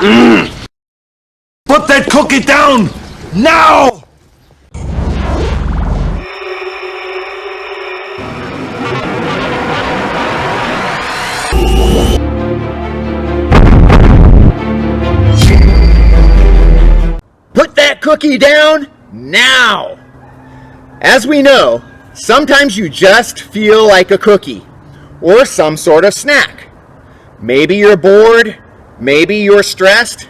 Put that cookie down! Now! Put that cookie down now! As we know, sometimes you just feel like a cookie or some sort of snack. Maybe you're bored, maybe you're stressed.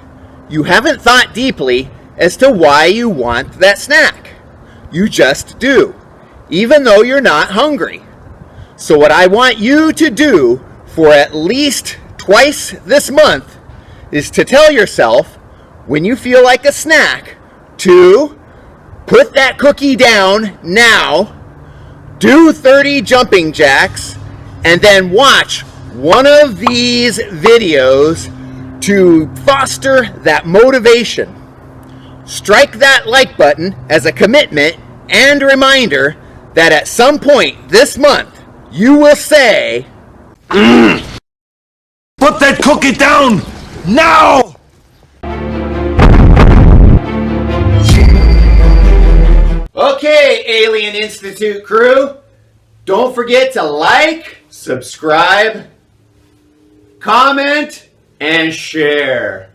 You haven't thought deeply as to why you want that snack. You just do, even though you're not hungry. So what I want you to do for at least twice this month is to tell yourself, when you feel like a snack, to put that cookie down now, do 30 jumping jacks, and then watch one of these videos to foster that motivation. Strike that like button as a commitment and reminder that at some point this month you will say, Put that cookie down! Now! Okay, Alien Institute crew, don't forget to like, subscribe, comment, and share.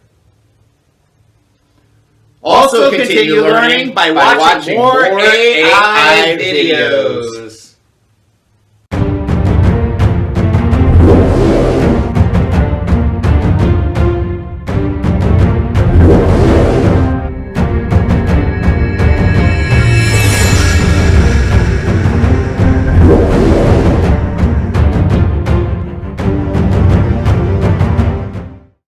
Also continue learning by watching more AI videos.